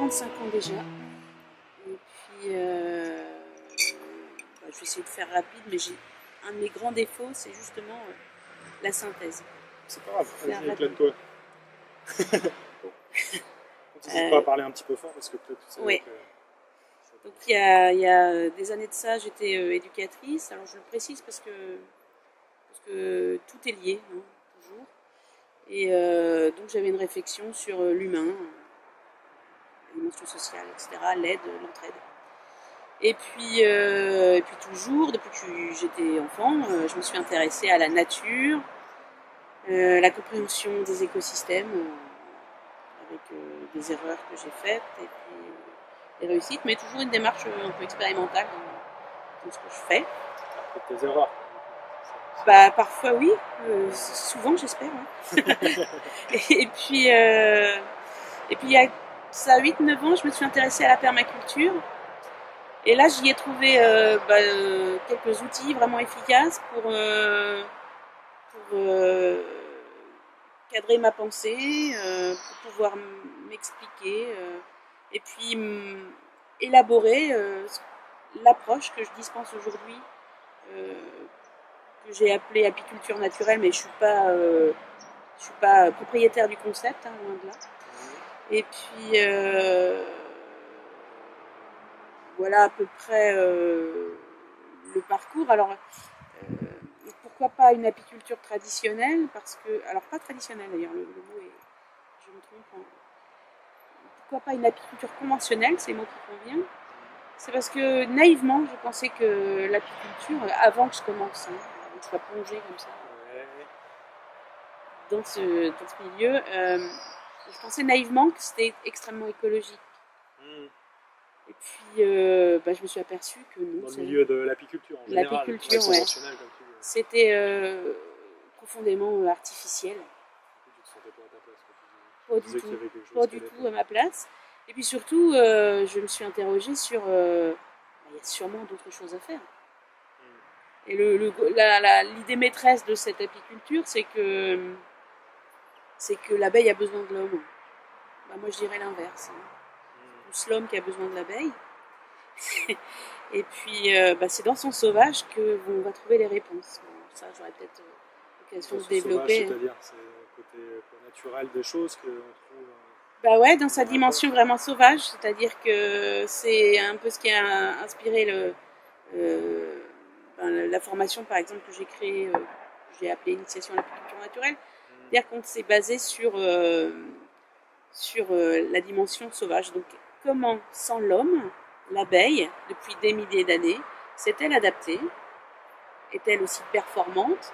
45 ans déjà. Et puis, je vais essayer de faire rapide, mais un de mes grands défauts, c'est justement la synthèse. C'est pas grave, Faire vas-y, rapide. éclate-toi. N'hésite pas à parler un petit peu fort parce que peut-être tu sais Ouais. que... Donc il y a des années de ça, j'étais éducatrice. Alors je le précise parce que tout est lié, hein, toujours. Et donc j'avais une réflexion sur l'humain, la dimension sociale, etc., l'aide, l'entraide. Et puis toujours, depuis que j'étais enfant, je me suis intéressée à la nature, la compréhension des écosystèmes, avec des erreurs que j'ai faites et puis des réussites, mais toujours une démarche un peu expérimentale dans ce que je fais. Tes erreurs. Bah, parfois oui, souvent j'espère. Hein. et puis il y a ça 8-9 ans, je me suis intéressée à la permaculture. Et là, j'y ai trouvé quelques outils vraiment efficaces pour cadrer ma pensée, pour pouvoir m'expliquer et puis élaborer l'approche que je dispense aujourd'hui, que j'ai appelée apiculture naturelle, mais je suis pas propriétaire du concept, hein, loin de là. Et puis voilà à peu près le parcours. Alors pourquoi pas une apiculture traditionnelle, parce que, alors pas traditionnelle d'ailleurs, le mot est, je me trompe, hein. Pourquoi pas une apiculture conventionnelle, c'est le mot qui convient. C'est parce que naïvement, je pensais que l'apiculture, avant que je commence, hein, avant que je sois plongée comme ça dans ce milieu, je pensais naïvement que c'était extrêmement écologique. Et puis, je me suis aperçue que non. Dans le milieu de l'apiculture, en général. L'apiculture, ouais. Conventionnelle, comme tu dis. C'était profondément artificiel. Tu te sentais pas à ta place, Pas du tout. Pas du tout à ma place. Et puis surtout, je me suis interrogée sur... il y a sûrement d'autres choses à faire. Et l'idée maîtresse de cette apiculture, c'est que l'abeille a besoin de l'homme. Moi, je dirais l'inverse. Hein. C'est plus l'homme qui a besoin de l'abeille. Et puis, c'est dans son sauvage qu'on va trouver les réponses. Bon, ça, j'aurais peut-être l'occasion de développer. C'est-à-dire, c'est le côté naturel des choses qu'on trouve... Ouais, dans sa dimension vraiment sauvage, c'est-à-dire que c'est un peu ce qui a inspiré la formation, par exemple, que j'ai créée, que j'ai appelée Initiation à l'apiculture naturelle. C'est-à-dire qu'on s'est basé sur la dimension sauvage. Donc, comment, sans l'homme, l'abeille, depuis des milliers d'années, s'est-elle adaptée? Est-elle aussi performante?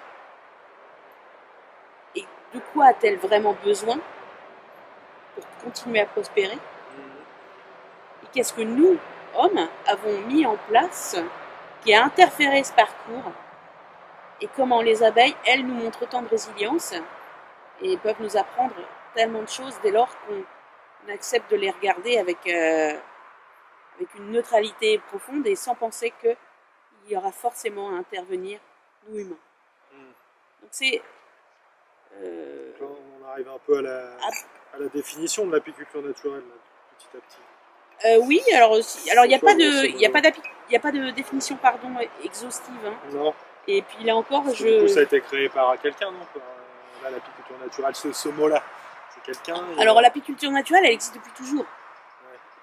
Et de quoi a-t-elle vraiment besoin pour continuer à prospérer? Et qu'est-ce que nous, hommes, avons mis en place qui a interféré ce parcours? Et comment les abeilles, elles, nous montrent tant de résilience et peuvent nous apprendre tellement de choses dès lors qu'on accepte de les regarder avec une neutralité profonde et sans penser qu'il y aura forcément à intervenir, nous humains. Donc c'est... on arrive un peu à la définition de l'apiculture naturelle, là, petit à petit. Oui, alors il n'y a pas de définition exhaustive. Hein. Non. Et puis là encore, du coup, ça a été créé par quelqu'un, non? Là, l'apiculture naturelle, ce mot-là, c'est quelqu'un. Alors l'apiculture naturelle, elle existe depuis toujours.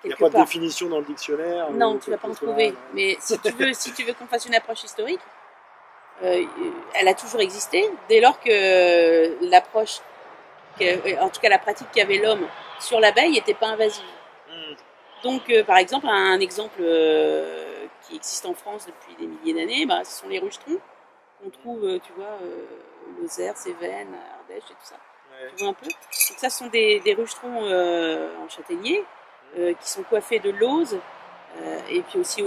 Il n'y a pas de définition dans le dictionnaire. Non, tu ne vas pas en trouver. Mais si tu veux qu'on fasse une approche historique, elle a toujours existé dès lors que l'approche, en tout cas la pratique qu'avait l'homme sur l'abeille n'était pas invasive. Donc, par exemple, un exemple qui existe en France depuis des milliers d'années, ce sont les ruchetrons qu'on trouve, tu vois, Lozère, Cévennes, Ardèche et tout ça. Ouais. Tu vois un peu. Donc ça, ce sont des ruchetrons en châtaignier qui sont coiffés de lauze et puis aussi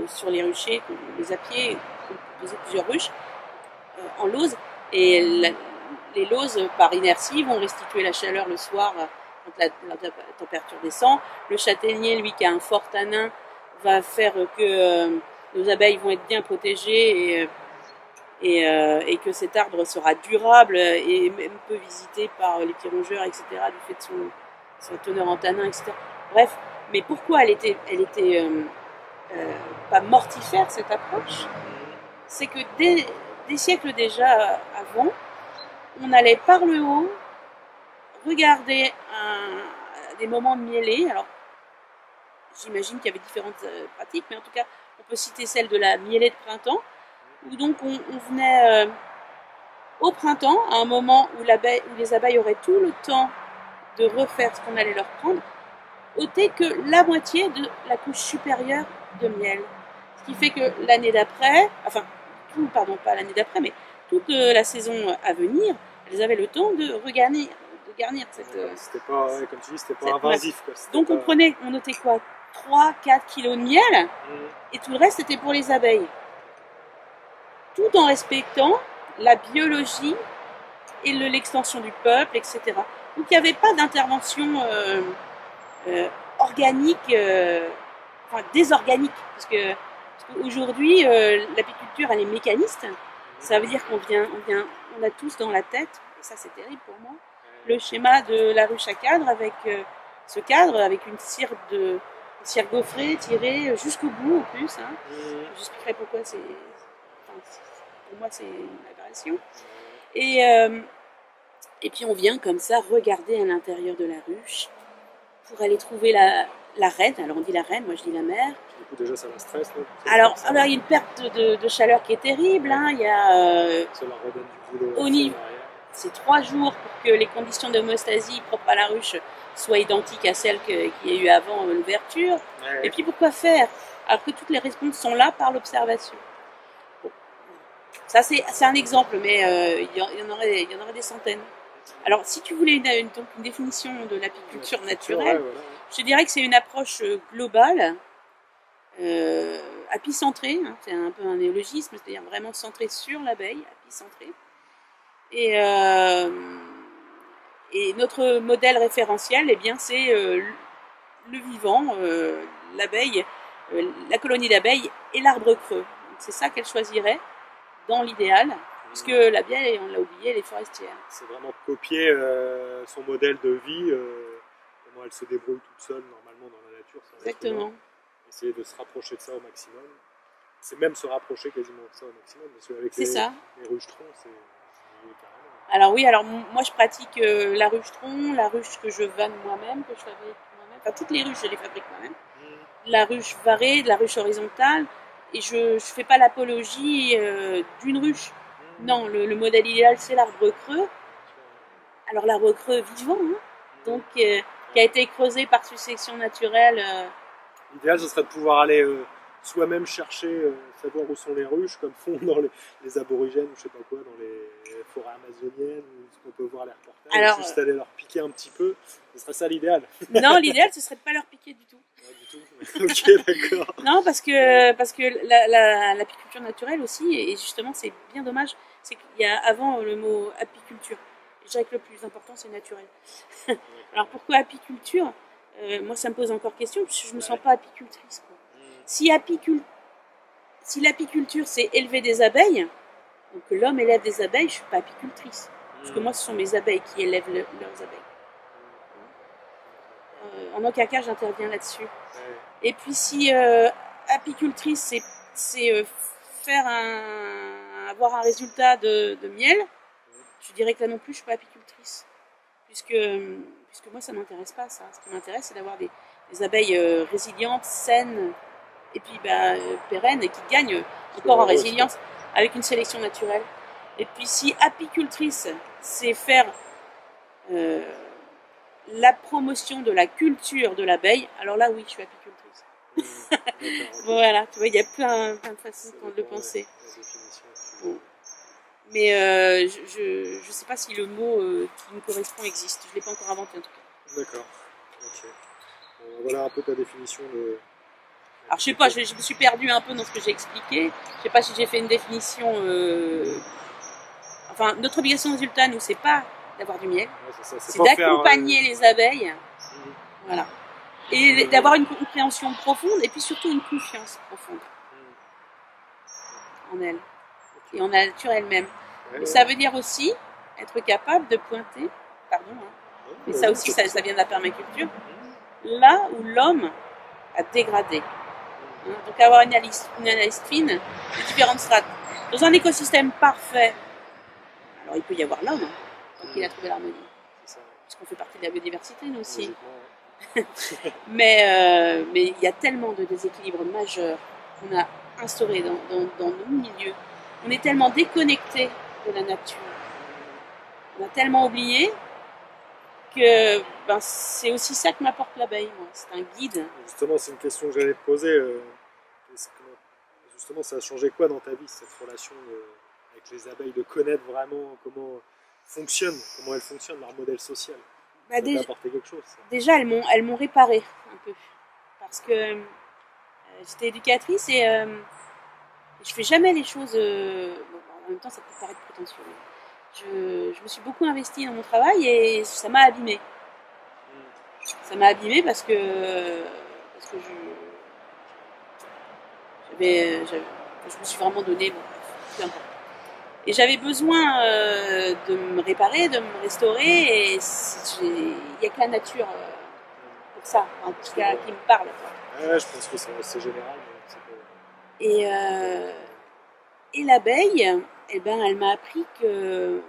sur les ruchers, les apiers, on peut poser plusieurs ruches en lauze. Et les lauses, par inertie, vont restituer la chaleur le soir quand la température descend. Le châtaignier, lui, qui a un fort tanin, va faire que nos abeilles vont être bien protégées et que cet arbre sera durable et même peu visité par les petits rongeurs, etc., du fait de sa teneur en tanin, etc. Bref, Mais pourquoi elle était pas mortifère, cette approche? C'est que des siècles déjà avant, on allait par le haut regarder des moments de mielée. Alors, j'imagine qu'il y avait différentes pratiques, mais en tout cas, on peut citer celle de la mielée de printemps, où donc on venait au printemps, à un moment où les abeilles auraient tout le temps de refaire ce qu'on allait leur prendre, ôter que la moitié de la couche supérieure de miel. Ce qui fait que l'année d'après, enfin, pas l'année d'après, mais toute la saison à venir, elles avaient le temps de garnir cette... C'était pas, comme tu dis, c'était pas invasif. Quoi. Donc on notait quoi, 3-4 kilos de miel, et tout le reste c'était pour les abeilles. Tout en respectant la biologie et l'extension du peuple, etc. Donc il n'y avait pas d'intervention organique, enfin désorganique, parce qu'aujourd'hui l'apiculture elle est mécaniste. Ça veut dire on a tous dans la tête, et ça c'est terrible pour moi, le schéma de la ruche à cadre avec ce cadre avec une cire gaufrée tirée jusqu'au bout en plus. Hein. J'expliquerai pourquoi pour moi c'est une aberration. Et puis on vient comme ça regarder à l'intérieur de la ruche pour aller trouver la reine. Alors on dit la reine, moi je dis la mère. Du coup déjà ça la stresse. Alors il y a une perte de chaleur qui est terrible. Hein. Il y a ça leur redonne du boulot. C'est 3 jours pour que les conditions d'homéostasie propres à la ruche soient identiques à celles qu'il y a eu avant l'ouverture. Ouais. Et puis pourquoi faire alors que toutes les réponses sont là par l'observation. Bon. Ça c'est un exemple, mais il y en aurait des centaines. Alors si tu voulais une définition de l'apiculture naturelle, voilà. Je dirais que c'est une approche globale, apicentrée, hein, c'est un peu un néologisme, c'est-à-dire vraiment centrée sur l'abeille, apicentrée. Et notre modèle référentiel, eh bien, c'est le vivant, l'abeille, la colonie d'abeilles et l'arbre creux. C'est ça qu'elle choisirait dans l'idéal, puisque l'abeille, on l'a oublié, elle est forestière. C'est vraiment copier son modèle de vie, comment elle se débrouille toute seule normalement dans la nature. Exactement. Essayer de se rapprocher de ça au maximum. C'est même se rapprocher quasiment de ça au maximum, parce qu'avec les ruches-troncs, c'est... Alors oui, moi je pratique la ruche-tronc, la ruche que je vanne moi-même, que je fabrique moi-même. Enfin, toutes les ruches, je les fabrique moi-même. La ruche varée, de la ruche horizontale. Et je fais pas l'apologie d'une ruche. Non, le modèle idéal, c'est l'arbre creux. Alors l'arbre creux vivant, hein, donc qui a été creusé par succession naturelle. L'idéal, ce serait de pouvoir aller soi-même chercher, savoir où sont les ruches, comme font dans les aborigènes ou je sais pas quoi, dans les forêts amazoniennes, ou ce qu'on peut voir les reportages. Alors, juste aller leur piquer un petit peu, ce serait ça l'idéal. Non, l'idéal, ce serait de pas leur piquer du tout. Ouais, du tout. Ok, d'accord. Non, parce que l'apiculture naturelle aussi, et justement, c'est bien dommage, c'est qu'il y a avant le mot apiculture. Je dirais que le plus important, c'est naturel. Alors pourquoi apiculture? Moi, ça me pose encore question, parce que je me sens pas apicultrice, quoi. Si l'apiculture, c'est élever des abeilles, donc que l'homme élève des abeilles, je ne suis pas apicultrice. Parce que moi, ce sont mes abeilles qui élèvent leurs abeilles. En aucun cas, j'interviens là-dessus. Et puis, si apicultrice, c'est avoir un résultat de miel, je dirais que là non plus, je ne suis pas apicultrice. Puisque moi, ça ne m'intéresse pas, ça. Ce qui m'intéresse, c'est d'avoir des abeilles résilientes, saines, et puis pérennes, et qui gagnent encore en résilience avec une sélection naturelle. Et puis si apicultrice, c'est faire la promotion de la culture de l'abeille, alors là oui, je suis apicultrice. Voilà, tu vois, il y a plein de façons de penser. Bon. Mais je sais pas si le mot qui me correspond existe, je ne l'ai pas encore inventé en tout cas. D'accord, ok. Voilà un peu ta définition de... Alors je sais pas, je me suis perdue un peu dans ce que j'ai expliqué. Je sais pas si j'ai fait une définition. Enfin, notre obligation de résultat, nous, c'est pas d'avoir du miel, c'est d'accompagner les abeilles. Voilà. Et d'avoir une compréhension profonde et puis surtout une confiance profonde en elle et en la nature elle-même. Et ça veut dire aussi être capable de pointer, pardon, hein, mais ça aussi, ça vient de la permaculture, là où l'homme à dégrader. Hein. Donc avoir une analyse fine de différentes strates. Dans un écosystème parfait, alors il peut y avoir l'homme, tant qu'il a trouvé l'harmonie. Parce qu'on fait partie de la biodiversité, nous aussi. Mais il y a tellement de déséquilibres majeurs qu'on a instaurés dans nos milieux. On est tellement déconnectés de la nature. On a tellement oublié que c'est aussi ça que m'apporte l'abeille, moi. C'est un guide. Justement, c'est une question que j'allais te poser. Justement, ça a changé quoi dans ta vie, cette relation avec les abeilles, de connaître vraiment comment elles fonctionnent, leur modèle social? Ça t'a apporté quelque chose, ça. Déjà, elles m'ont réparé un peu. Parce que j'étais éducatrice et je fais jamais les choses... en même temps, ça peut paraître prétentieux. Je me suis beaucoup investie dans mon travail et ça m'a abîmée. Ça m'a abîmée parce que je me suis vraiment donnée, peu importe. Et j'avais besoin de me réparer, de me restaurer, et il n'y a que la nature pour ça, en tout cas qui me parle. Ouais, je pense que c'est général. Et l'abeille, eh ben, elle m'a appris qu'on ne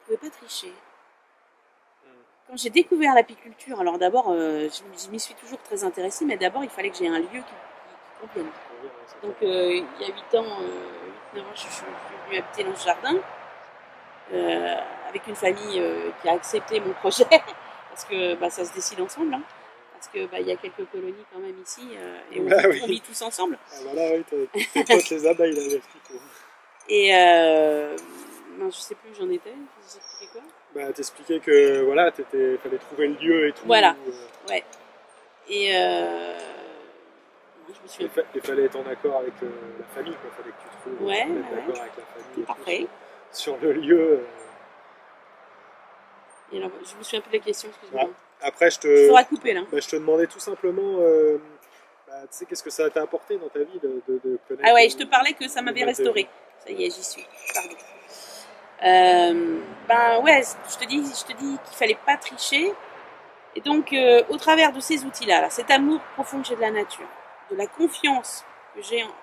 pouvait pas tricher. Quand j'ai découvert l'apiculture, alors d'abord, je m'y suis toujours très intéressée, mais d'abord, il fallait que j'ai un lieu qui convienne. Donc, il y a 8 ans, 8-9 ans, je suis venue habiter dans ce jardin, avec une famille qui a accepté mon projet, parce que ça se décide ensemble, hein, parce que il y a quelques colonies quand même ici, et on vit tous ensemble. Ah voilà, oui, t'es potes les abeilles, là, explique. Et je sais plus où j'en étais, je t'expliquais quoi? T'expliquais que voilà, fallait trouver le lieu et tout. Voilà, ouais. Et je me suis... Il fallait être en accord avec la famille, quoi. Fallait que tu trouves d'accord avec la famille. Parfait. Sur le lieu. Et alors, je me suis un peu de la question, excuse-moi. Ouais. Après, je faudra couper là. Je te demandais tout simplement, tu sais, qu'est-ce que ça t'a apporté dans ta vie de connaître. Ah ouais, je te parlais que ça m'avait restauré. Ça y est, j'y suis. Pardon. Ouais, je te dis qu'il fallait pas tricher. Et donc, au travers de ces outils-là, alors, cet amour profond que j'ai de la nature, de la confiance que j'ai en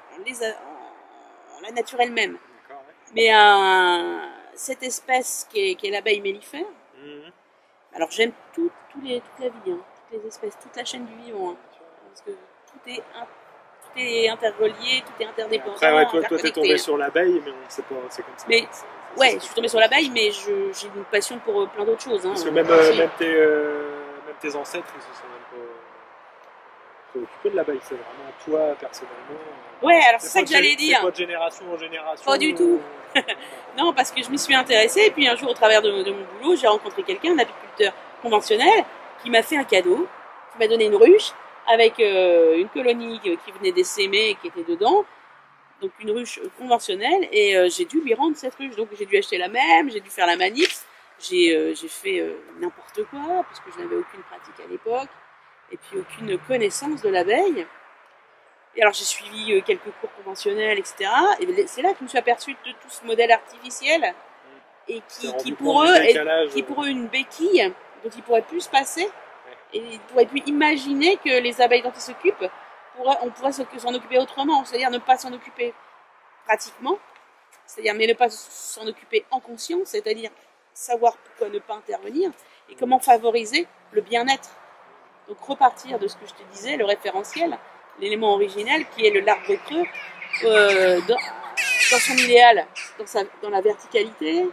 la nature elle-même, mais cette espèce qui est l'abeille mellifère. Alors j'aime toute la vie, hein, toutes les espèces, toute la chaîne du vivant, hein, parce que tout est interrelié, tout est interdépendant. Après, toi t'es tombé sur l'abeille, mais on sait pas, c'est comme ça. Mais ouais, je suis tombée sur l'abeille, mais j'ai une passion pour plein d'autres choses. Hein, parce que même tes ancêtres, ils se sont même pas préoccupés de l'abeille, c'est vraiment toi personnellement. Ouais, alors c'est ça que j'allais dire. C'est pas de génération en génération. Pas du tout. Non, parce que je m'y suis intéressée, et puis un jour, au travers de mon boulot, j'ai rencontré quelqu'un, un apiculteur conventionnel, qui m'a fait un cadeau, qui m'a donné une ruche, avec une colonie qui venait d'essaimer et qui était dedans, donc une ruche conventionnelle, et j'ai dû lui rendre cette ruche, donc j'ai dû acheter la même, j'ai dû faire la manip, j'ai fait n'importe quoi, parce que je n'avais aucune pratique à l'époque, et puis aucune connaissance de l'abeille. Et alors j'ai suivi quelques cours conventionnels, etc. Et c'est là que je me suis aperçue de tout ce modèle artificiel et qui pour eux une béquille dont ils ne pourraient plus se passer. Et ils pourraient plus imaginer que les abeilles dont ils s'occupent, on pourrait s'en occuper autrement, c'est-à-dire ne pas s'en occuper pratiquement, c'est-à-dire mais ne pas s'en occuper en conscience, c'est-à-dire savoir pourquoi ne pas intervenir et comment favoriser le bien-être. Donc repartir de ce que je te disais, le référentiel, l'élément originel qui est l'arbre creux dans son idéal, dans la verticalité,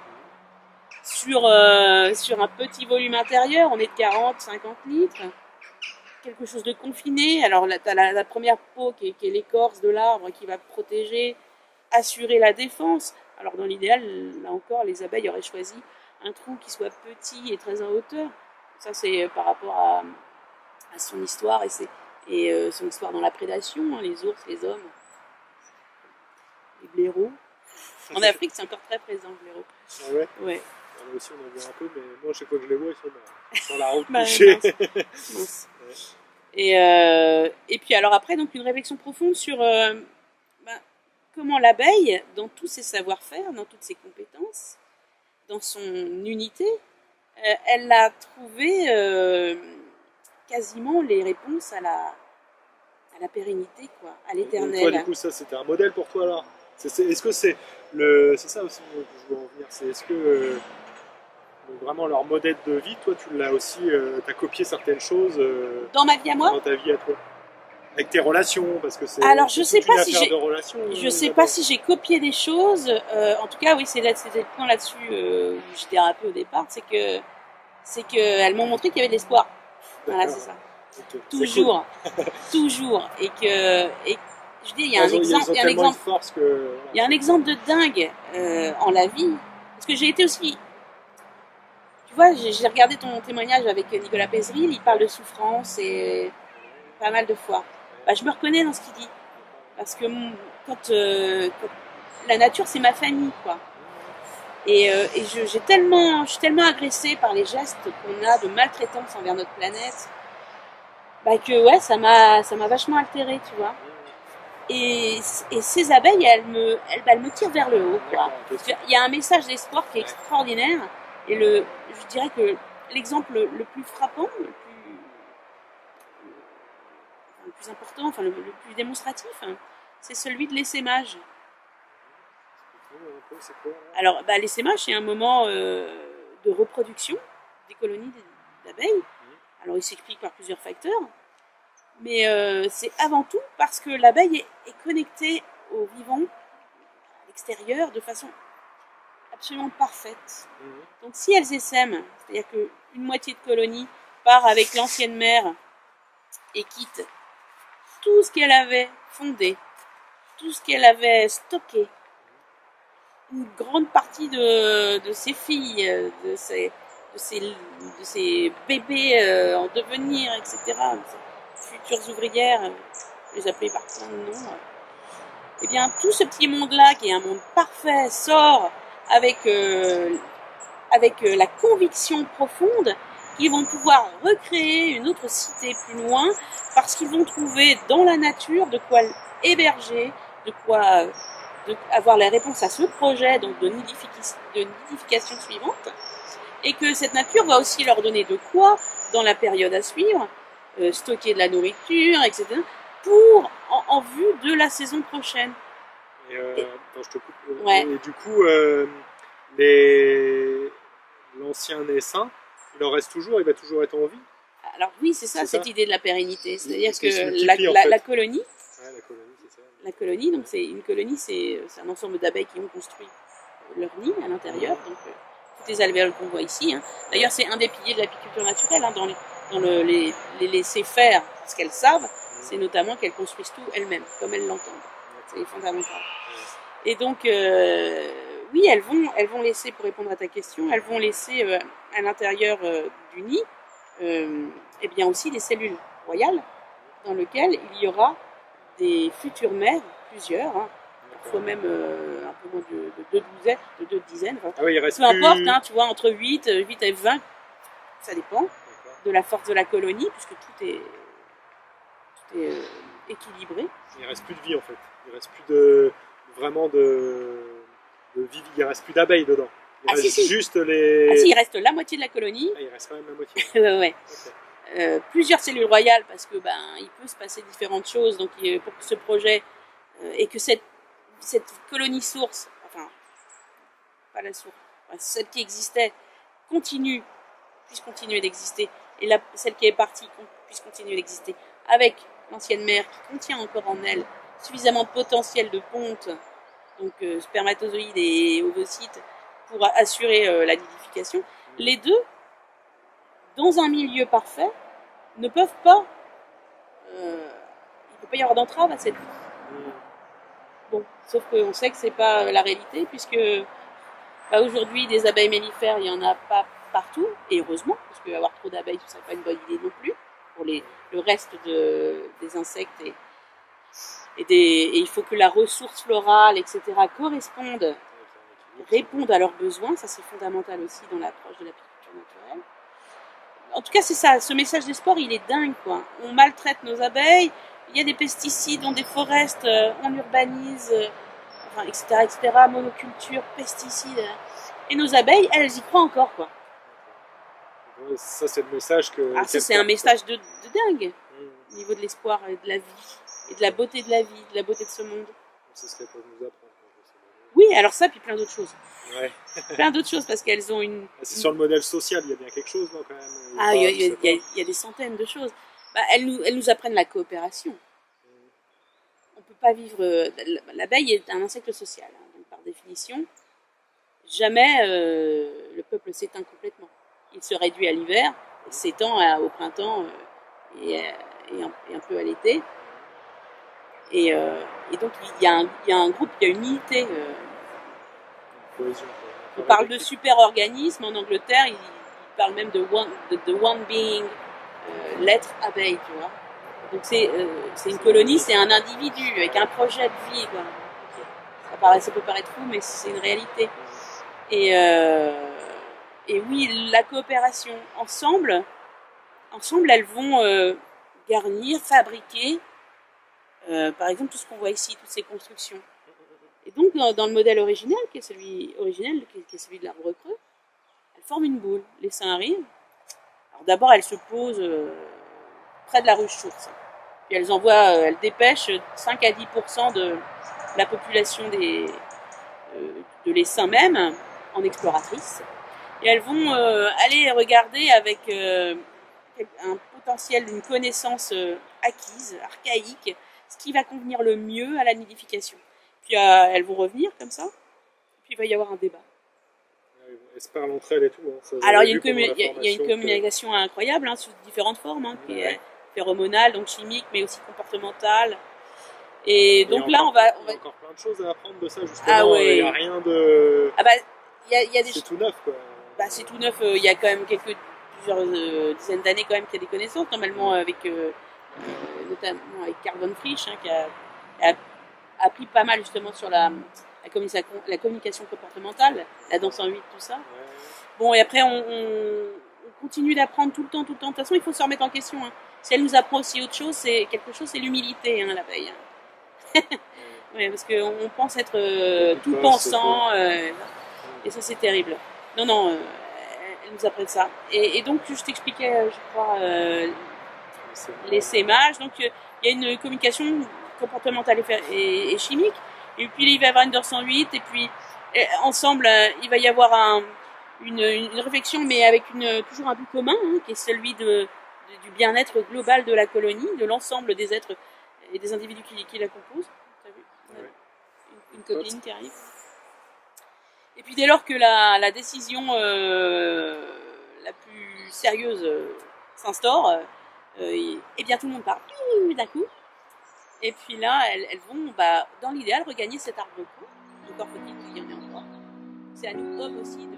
sur un petit volume intérieur, on est de 40-50 litres, quelque chose de confiné. Alors tu as la première peau qui est l'écorce de l'arbre qui va protéger, assurer la défense. Alors dans l'idéal, là encore, les abeilles auraient choisi un trou qui soit petit et très en hauteur. Ça c'est par rapport à son histoire et son histoire dans la prédation, hein, les ours, les hommes, les blaireaux. En Afrique, c'est encore très présent, le blaireau. Ah ouais? Ouais. Là aussi, on en voit un peu, mais moi, chaque fois que je les vois, ils sont sur la route couchée. Mince. Ouais. Et puis, alors après, donc, une réflexion profonde sur comment l'abeille, dans tous ses savoir-faire, dans toutes ses compétences, dans son unité, elle a trouvé quasiment les réponses à à la pérennité, quoi, à Toi, l'éternel. du coup, ça, c'était un modèle pour toi, alors. Est-ce que c'est ça aussi que je veux en venir, c'est est-ce que vraiment leur modèle de vie, toi, tu l'as aussi, t'as copié certaines choses Dans ma vie à moi? dans ta vie à toi, avec tes relations, parce que c'est. Alors, je sais pas si j'ai copié des choses. En tout cas, oui, c'était le point là-dessus où j'ai dérapé au départ, c'est que elles m'ont montré qu'il y avait de l'espoir. Voilà, c'est ça. Okay. Toujours, cool. Toujours. Et je dis, il y a un exemple de dingue en la vie, parce que j'ai été aussi. Tu vois, j'ai regardé ton témoignage avec Nicolas Pézeril, il parle de souffrance et pas mal de fois. Bah, je me reconnais dans ce qu'il dit. Parce que quand la nature, c'est ma famille, quoi. Et je suis tellement agressée par les gestes qu'on a de maltraitance envers notre planète, bah que ouais, ça m'a vachement altérée, tu vois. Et ces abeilles, elles me tirent vers le haut, quoi. Il y a un message d'espoir qui est extraordinaire. Et je dirais que l'exemple le plus frappant, le plus important, enfin le plus démonstratif, hein, c'est celui de l'essaimage. Alors, l'essaimage, c'est un moment de reproduction des colonies d'abeilles. Alors, il s'explique par plusieurs facteurs, mais c'est avant tout parce que l'abeille est connectée au vivant, à l'extérieur, de façon absolument parfaite. Donc, si elles essaiment, c'est-à-dire qu'une moitié de colonie part avec l'ancienne mère et quitte tout ce qu'elle avait fondé, tout ce qu'elle avait stocké, une grande partie de ses filles, de ses bébés en devenir, etc., futures ouvrières, je les appelais par plein de noms, eh bien, tout ce petit monde-là, qui est un monde parfait, sort avec la conviction profonde qu'ils vont pouvoir recréer une autre cité plus loin, parce qu'ils vont trouver dans la nature de quoi héberger, de quoi avoir la réponse à ce projet donc de nidification suivante, et que cette nature va aussi leur donner de quoi, dans la période à suivre, stocker de la nourriture, etc., pour en vue de la saison prochaine. Attends, je te coupe. Ouais. Et du coup, l'ancien essaim, il en reste toujours, il va toujours être en vie. Alors oui, c'est ça, cette idée de la pérennité. C'est-à-dire que la colonie, ouais, la colonie, c'est ça. La colonie, donc une colonie, c'est un ensemble d'abeilles qui ont construit leur nid à l'intérieur. Donc toutes les alvéoles qu'on voit ici. Hein. D'ailleurs, c'est un des piliers de l'apiculture naturelle, hein, dans les laisser faire ce qu'elles savent, c'est notamment qu'elles construisent tout elles-mêmes, comme elles l'entendent. C'est fondamental. Et donc, oui, elles vont laisser, pour répondre à ta question, elles vont laisser à l'intérieur du nid, eh bien aussi des cellules royales dans lesquelles il y aura des futures mères, plusieurs, hein, parfois même un peu moins de deux dizaines. Enfin, ah oui, il reste peu importe, hein, tu vois, entre 8 et 20, ça dépend de la force de la colonie, puisque tout est équilibré. Il ne reste plus de vie en fait. Il ne reste plus vraiment de vie, il ne reste plus d'abeilles dedans. Il reste juste les. Ah si, il reste la moitié de la colonie. Ah, il reste quand même la moitié. Ouais. Okay. Plusieurs cellules royales, parce que il peut se passer différentes choses, donc pour que ce projet et que cette colonie source, enfin pas la source, celle qui existait puisse continuer d'exister, et celle qui est partie puisse continuer d'exister avec l'ancienne mère qui contient encore en elle suffisamment de potentiel de ponte, donc spermatozoïdes et ovocytes, pour assurer la nidification. Les deux, dans un milieu parfait, ne peuvent pas. Il ne peut pas y avoir d'entrave à cette vie. Bon, sauf qu'on sait que c'est pas la réalité, puisque aujourd'hui, des abeilles mellifères, il n'y en a pas partout, et heureusement, parce qu'avoir trop d'abeilles, ce serait pas une bonne idée non plus, pour le reste des insectes, et il faut que la ressource florale, etc., répondent à leurs besoins. Ça, c'est fondamental aussi dans l'approche de l'apiculture naturelle. En tout cas, c'est ça. Ce message d'espoir, il est dingue, quoi. On maltraite nos abeilles. Il y a des pesticides, on déforeste, on urbanise, etc., monoculture, pesticides. Et nos abeilles, elles y croient encore, quoi. Ça, c'est le message que. Ah, ça, c'est un message de dingue au niveau de l'espoir et de la vie. et de la beauté de la vie, de la beauté de ce monde. C'est ce qu'elles peuvent nous apprendre. Oui, alors ça, puis plein d'autres choses. Ouais. Plein d'autres choses, parce qu'elles ont une... C'est sur le modèle social, il y a bien quelque chose, non, quand même. Il y a des centaines de choses. Bah, elles nous apprennent la coopération. On ne peut pas vivre... L'abeille est un insecte social, hein, donc par définition, jamais le peuple s'éteint complètement. Il se réduit à l'hiver, s'étend au printemps et un peu à l'été. Et donc il y a un groupe, il y a une unité. On parle de super-organisme en Angleterre, ils parlent même de one being, l'être abeille, tu vois. Donc c'est une colonie, c'est un individu avec un projet de vie, quoi. Ça peut paraître fou, mais c'est une réalité. Et oui, la coopération ensemble, elles vont garnir, fabriquer, par exemple, tout ce qu'on voit ici, toutes ces constructions. Et donc, dans le modèle originel, qui est celui de l'arbre creux, elles forment une boule. Les seins arrivent. Alors d'abord, elles se posent près de la ruche source. Puis elles dépêchent 5 à 10% de la population de l'essaim même en exploratrices. Et elles vont aller regarder avec un potentiel, une connaissance acquise, archaïque, ce qui va convenir le mieux à la nidification. Puis elles vont revenir comme ça, puis il va y avoir un débat. Elles se parlent entre elles et tout. Hein. Alors il y a une communication incroyable, hein, sous différentes formes, hein, qui est phéromonale, donc chimique, mais aussi comportementale. Et donc là, on va... Il y a encore plein de choses à apprendre de ça, justement. Ah ouais. Il n'y a rien de... Ah bah, y a des... C'est tout neuf, quoi. Bah, c'est tout neuf. Il y a quand même plusieurs dizaines d'années quand même qu'il y a des connaissances, normalement avec notamment avec Carbon Frisch, hein, qui a appris pas mal justement sur la communication comportementale, la danse en 8, tout ça. Ouais. Bon, et après on continue d'apprendre tout le temps. De toute façon, il faut se remettre en question. Hein. Si elle nous apprend aussi autre chose, c'est l'humilité, hein, l'abeille. Ouais, parce qu'on pense être tout pensant, et ça c'est terrible. Non, elle nous apprend ça. Et donc, je t'expliquais, je crois, les sémages. Donc, il y a une communication comportementale et chimique. Et puis, il va y avoir une danse en 8. Et puis, ensemble, il va y avoir une réflexion, mais avec toujours un but commun, hein, qui est celui du bien-être global de la colonie, de l'ensemble des êtres et des individus qui la composent. T'as vu ? Ouais. Une coqueline qui arrive. Et puis dès lors que la décision la plus sérieuse s'instaure, eh bien tout le monde part d'un coup. Et puis là, elles vont, dans l'idéal, regagner cet arbre creux. Encore faut-il qu'il y en ait encore. C'est à nous, hommes aussi, de